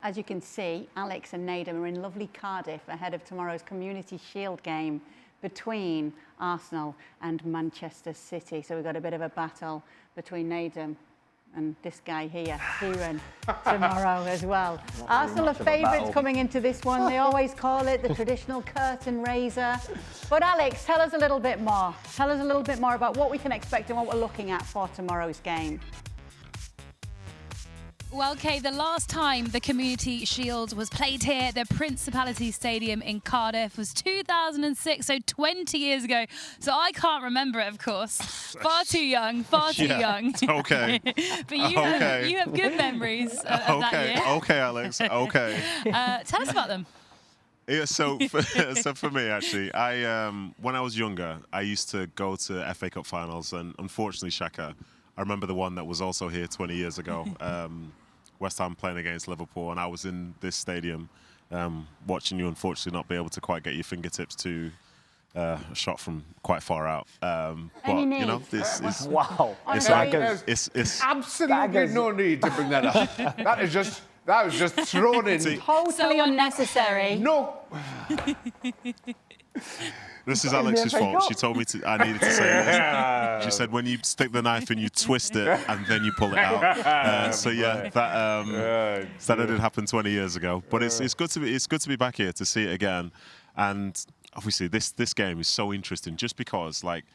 As you can see, Alex and Nedum are in lovely Cardiff ahead of tomorrow's Community Shield game between Arsenal and Manchester City. So we've got a bit of a battle between Nedum and this guy here, Kieran, tomorrow as well. Arsenal are favourites coming into this one. They always call it the traditional curtain raiser. But Alex, tell us a little bit more. Tell us a little bit more about what we can expect and what we're looking at for tomorrow's game. Well, Kay, the last time the Community Shield was played here at the Principality Stadium in Cardiff was 2006, so 20 years ago. So I can't remember it, of course. Far too young, far too young. Okay. But you have good memories of that year. Okay, Alex. Okay. Tell us about them. Yeah, so for me, actually, when I was younger, I used to go to FA Cup finals, and unfortunately, Shaka, I remember the one that was also here 20 years ago. West Ham playing against Liverpool, and I was in this stadium watching you, unfortunately, not be able to quite get your fingertips to a shot from quite far out. But you know, this is wow. It's absolutely no need to bring that up. That was just thrown in. Totally unnecessary. No. This is Alex's fault. She told me I needed to say this. She said when you stick the knife in, you twist it and then you pull it out. So yeah, that did happen 20 years ago. But it's good to be back here to see it again. And obviously this game is so interesting just because, like,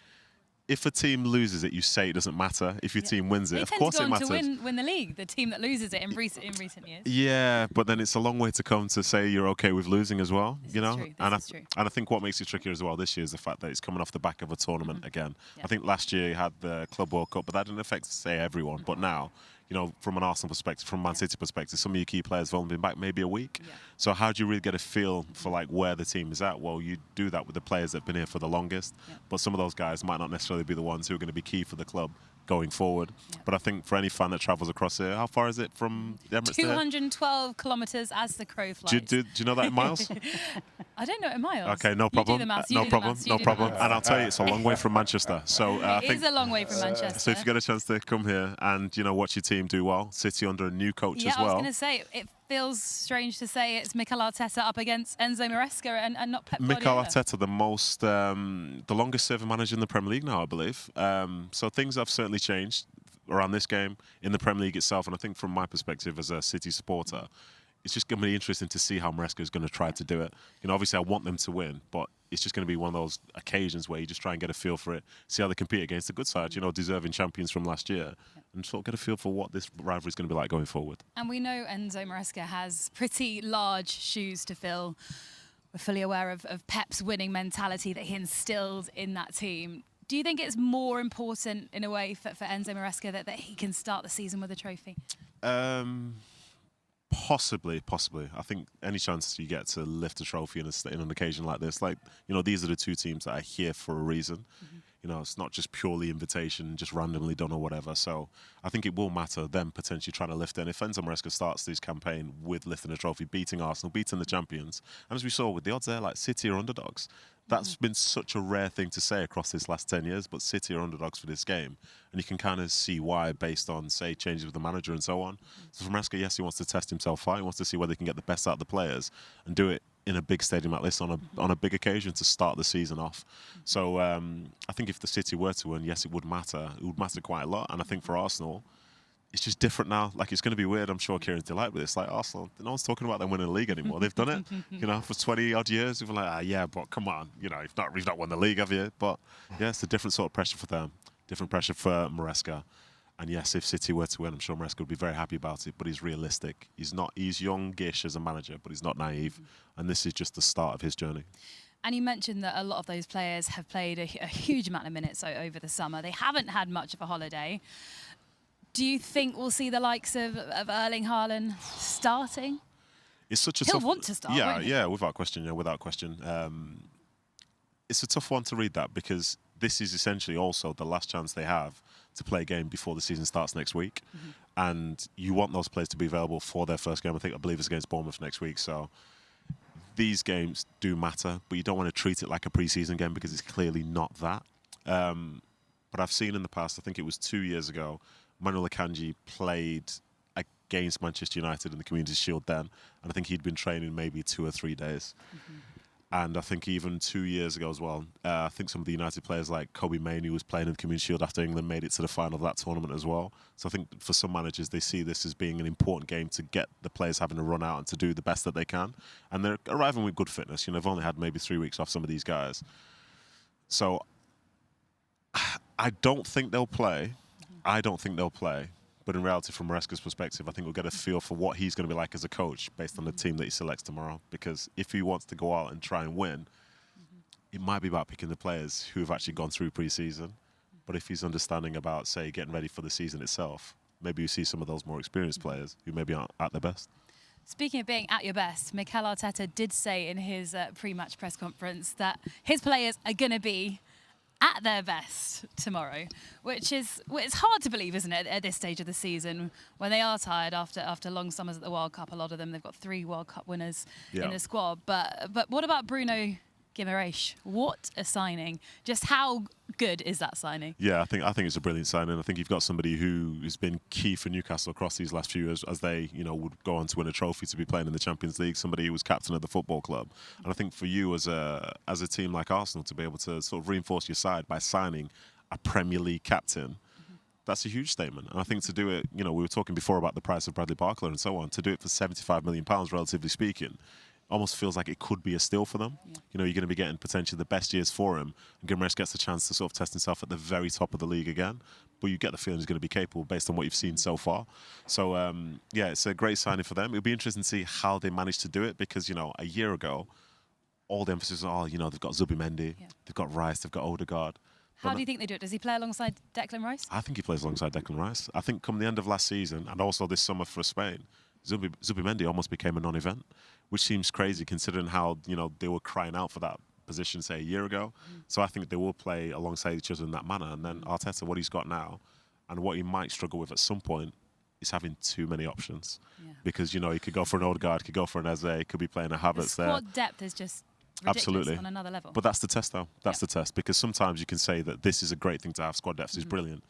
if a team loses it, you say it doesn't matter. If your team wins it, of course it matters. They tend to win the league, the team that loses it in recent years. Yeah, but then it's a long way to come to say you're okay with losing as well, you know? This is true. And I think what makes it trickier as well this year is the fact that it's coming off the back of a tournament again. Yeah. I think last year you had the Club World Cup, but that didn't affect, say, everyone. But now, you know, from an Arsenal perspective, from Man City perspective, some of your key players have only been back maybe a week. Yeah. So how do you really get a feel for, like, where the team is at? Well, you do that with the players that have been here for the longest. Yeah. But some of those guys might not necessarily be the ones who are going to be key for the club going forward. Yeah. But I think for any fan that travels across here, how far is it from the Emirates? 212 kilometres as the crow flies. Do you know that in miles? I don't know it in miles. Okay, no problem. No problem. And I'll tell you, it's a long way from Manchester. So it is a long way from Manchester. So if you get a chance to come here and, you know, watch your team do well, City under a new coach as well. Yeah, I was going to say, it feels strange to say it's Mikel Arteta up against Enzo Maresca and not Pep Guardiola. Mikel Arteta, the longest serving manager in the Premier League now, I believe. So things have certainly changed around this game in the Premier League itself. And I think from my perspective as a City supporter, it's just going to be interesting to see how Maresca is going to try to do it. You know, obviously I want them to win, but it's just going to be one of those occasions where you just try and get a feel for it, see how they compete against the good side, you know, deserving champions from last year, and sort of get a feel for what this rivalry is going to be like going forward. And we know Enzo Maresca has pretty large shoes to fill. We're fully aware of Pep's winning mentality that he instilled in that team. Do you think it's more important, in a way, for Enzo Maresca that he can start the season with a trophy? Possibly. I think any chance you get to lift a trophy in an occasion like this, like, you know, these are the two teams that are here for a reason. Mm-hmm. You know, it's not just purely invitation, just randomly done or whatever. So I think it will matter them potentially trying to lift it. And if Enzo Maresca starts this campaign with lifting a trophy, beating Arsenal, beating the champions, and as we saw with the odds there, like City are underdogs. That's been such a rare thing to say across this last 10 years, but City are underdogs for this game. And you can kind of see why based on, say, changes with the manager and so on. So for Maresca, yes, he wants to test himself out. He wants to see whether he can get the best out of the players and do it in a big stadium like this on a big occasion to start the season off. So I think if the City were to win, yes, it would matter. It would matter quite a lot. And I think for Arsenal, it's just different now. Like, it's going to be weird. I'm sure Kieran's delighted with this. Like, Arsenal, no one's talking about them winning the league anymore. They've done it, you know, for 20-odd years. We've been like, yeah, but come on. You know, you've not won the league, have you? But, yeah, it's a different sort of pressure for them. Different pressure for Maresca. And, yes, if City were to win, I'm sure Maresca would be very happy about it. But he's realistic. He's youngish as a manager, but he's not naive. And this is just the start of his journey. And you mentioned that a lot of those players have played a huge amount of minutes over the summer. They haven't had much of a holiday. Do you think we'll see the likes of Erling Haaland starting? It's such a He'll want to start, won't he? Yeah, without question. It's a tough one to read that because this is essentially also the last chance they have to play a game before the season starts next week. Mm-hmm. And you want those players to be available for their first game. I believe it's against Bournemouth next week. So these games do matter, but you don't want to treat it like a pre-season game because it's clearly not that. But I've seen in the past, I think it was 2 years ago, Manuel Akanji played a against Manchester United in the Community Shield then, and I think he'd been training maybe 2 or 3 days. And I think even 2 years ago as well, I think some of the United players like Kobe Mainoo was playing in the Community Shield after England made it to the final of that tournament as well. So I think for some managers, they see this as being an important game to get the players having to run out and to do the best that they can. And they're arriving with good fitness. You know, they've only had maybe 3 weeks off, some of these guys. So I don't think they'll play. I don't think they'll play. But in reality, from Maresca's perspective, I think we'll get a feel for what he's going to be like as a coach based on the team that he selects tomorrow. Because if he wants to go out and try and win, it might be about picking the players who have actually gone through pre-season. But if he's understanding about, say, getting ready for the season itself, maybe you see some of those more experienced players who maybe aren't at their best. Speaking of being at your best, Mikel Arteta did say in his pre-match press conference that his players are going to be at their best tomorrow, which is, well, it's hard to believe, isn't it, at this stage of the season when they are tired after long summers at the World Cup. A lot of them, they've got 3 World Cup winners in the squad. But what about Bruno Guimaraes? What a signing! Just how good is that signing? Yeah, I think it's a brilliant signing. I think you've got somebody who has been key for Newcastle across these last few years as they, you know, would go on to win a trophy to be playing in the Champions League. Somebody who was captain of the football club, and I think for you as a team like Arsenal to be able to sort of reinforce your side by signing a Premier League captain. That's a huge statement. And I think to do it, you know, we were talking before about the price of Bradley Barcola and so on. To do it for £75 million, relatively speaking, almost feels like it could be a steal for them. Yeah. You know, you're going to be getting potentially the best years for him. And Guimaraes gets a chance to sort of test himself at the very top of the league again. But you get the feeling he's going to be capable based on what you've seen so far. So, yeah, it's a great signing for them. It'll be interesting to see how they manage to do it because, you know, a year ago, all the emphasis was, oh, you know, they've got Zubimendi, they've got Rice, they've got Odegaard. How do you think they do it? Does he play alongside Declan Rice? I think he plays alongside Declan Rice. I think come the end of last season and also this summer for Spain, Zubimendi almost became a non-event, which seems crazy considering how, you know, they were crying out for that position, say, a year ago. So I think they will play alongside each other in that manner. And then Arteta, what he's got now and what he might struggle with at some point is having too many options. Yeah. Because, you know, he could go for an Odegaard, he could go for an Eze, he could be playing a Havertz there. The squad depth is just ridiculous on another level. But that's the test, though. That's the test. Because sometimes you can say that this is a great thing to have. Squad depth is brilliant.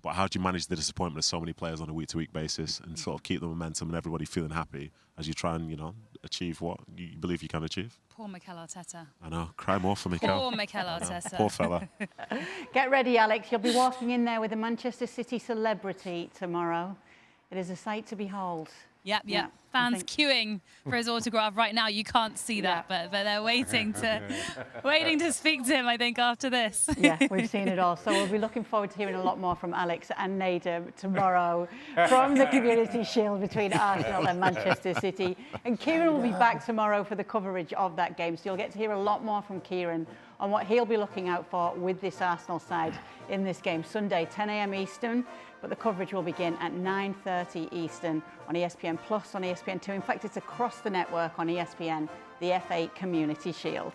But how do you manage the disappointment of so many players on a week-to-week basis and sort of keep the momentum and everybody feeling happy as you try and, you know, achieve what you believe you can achieve? Poor Mikel Arteta. I know. Cry more for Mikel. Poor Mikel Arteta. Poor fella. Get ready, Alex. You'll be walking in there with a Manchester City celebrity tomorrow. It is a sight to behold. Yep. Fans queuing for his autograph right now. You can't see that, but they're waiting to speak to him, I think, after this. Yeah, we've seen it all. So we'll be looking forward to hearing a lot more from Alex and Nedum tomorrow from the Community Shield between Arsenal and Manchester City. And Kieran will be back tomorrow for the coverage of that game. So you'll get to hear a lot more from Kieran on what he'll be looking out for with this Arsenal side in this game. Sunday, 10 a.m. Eastern. But the coverage will begin at 9:30 Eastern on ESPN Plus, on ESPN2. In fact, it's across the network on ESPN, the FA Community Shield.